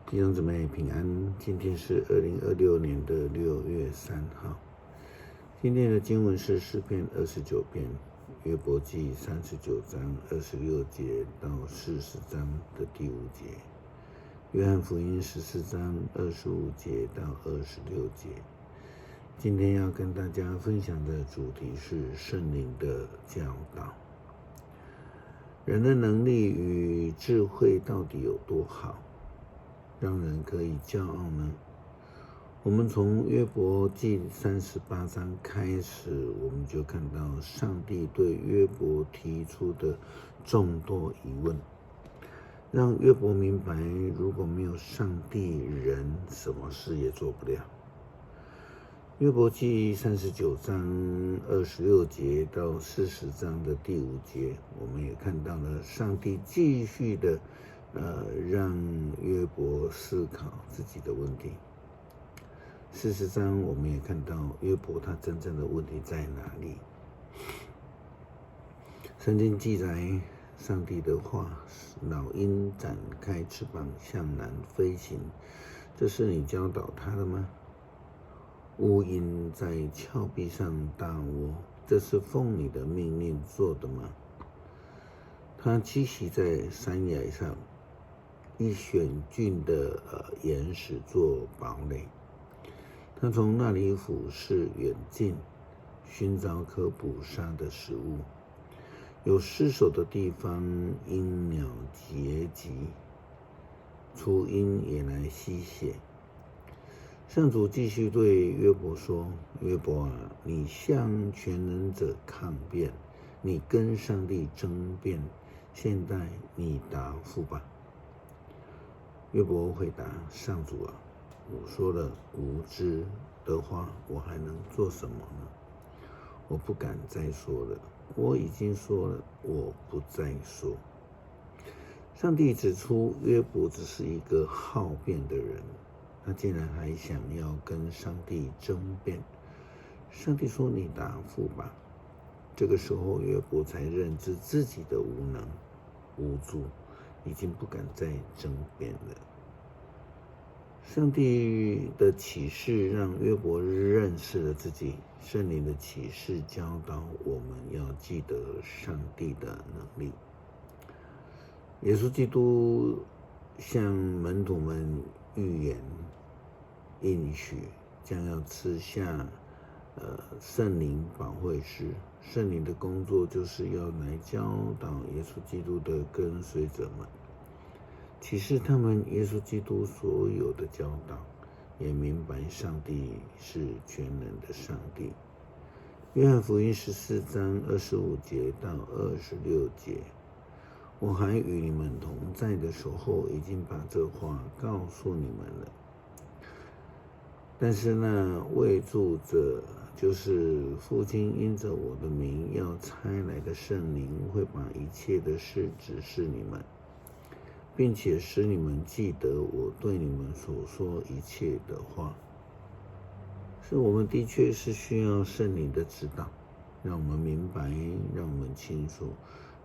弟兄姊妹平安，今天是2026年的6月3号。今天的经文是诗篇29篇、约伯记39章26节到40章的第5节，约翰福音14章25节到26节。今天要跟大家分享的主题是圣灵的教导。人的能力与智慧到底有多好，让人可以骄傲呢？我们从约伯记38章开始，我们就看到上帝对约伯提出的众多疑问，让约伯明白，如果没有上帝，人什么事也做不了。约伯记39章26节到40章的第5节，我们也看到了上帝继续的让约伯思考自己的问题。40章我们也看到约伯他真正的问题在哪里。圣经记载上帝的话，老鹰展开翅膀向南飞行，这是你教导他的吗？乌鹰在峭壁上大窝，这是奉你的命令做的吗？他栖息在山崖上，以选峻的岩石做堡垒。他从那里俯视远近，寻找可捕杀的食物。有尸首的地方，鹰鸟结集，雏鹰也来吸血。上主继续对约伯说：“约伯啊，你向全能者抗辩，你跟上帝争辩，现在你答复吧。”约伯回答：“上主啊，我说了无知的话，我还能做什么呢？我不敢再说了，我已经说了，我不再说。”上帝指出，约伯只是一个好辩的人，他竟然还想要跟上帝争辩。上帝说：“你答复吧。”这个时候，约伯才认知自己的无能、无助，已经不敢再争辩了。上帝的启示让约伯认识了自己，圣灵的启示教导我们要记得上帝的能力。耶稣基督向门徒们预言应许将要赐下圣灵保惠师，圣灵的工作就是要来教导耶稣基督的跟随者们，启示他们耶稣基督所有的教导，也明白上帝是全能的上帝。约翰福音14章25节到26节，我还与你们同在的时候，已经把这话告诉你们了。但是那为助者，就是父亲因着我的名要差来的圣灵，会把一切的事指示你们，并且使你们记得我对你们所说一切的话。是我们的确是需要圣灵的指导，让我们明白，让我们清楚，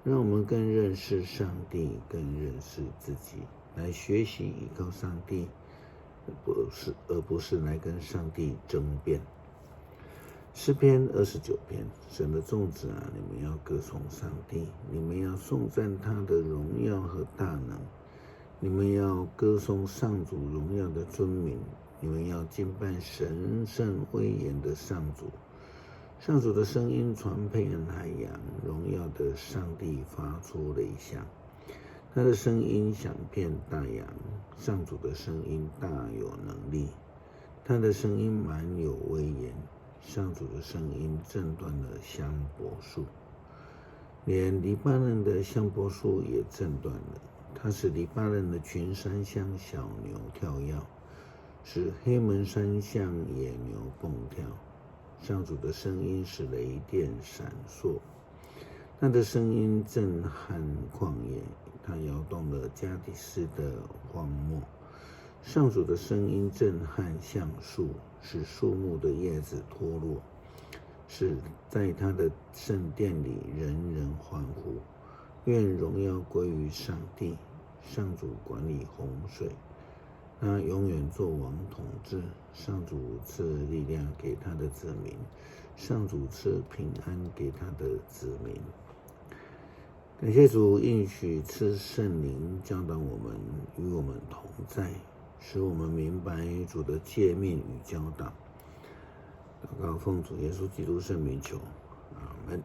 让我们更认识上帝，更认识自己，来学习依靠上帝，而不是来跟上帝争辩。诗篇29篇，神的众子啊，你们要歌颂上帝，你们要颂赞他的荣耀和大能，你们要歌颂上主荣耀的尊名，你们要敬拜神圣威严的上主。上主的声音传遍海洋，荣耀的上帝发出雷响，他的声音响遍大洋。上主的声音大有能力，他的声音满有威严。上主的声音震断了香柏树，连黎巴嫩的香柏树也震断了。他使黎巴嫩的群山像小牛跳跃，使黑门山像野牛蹦跳。上主的声音使雷电闪烁，他的声音震撼旷野，他摇动了加迪斯的荒漠。上主的声音震撼橡树，使树木的叶子脱落，使在他的圣殿里人人欢呼。愿荣耀归于上帝，上主管理洪水，他永远做王统治。上主赐力量给他的子民，上主赐平安给他的子民。感谢主应许赐圣灵教导我们，与我们同在，使我们明白主的诫命与教导。祷告奉主耶稣基督圣名求，阿们。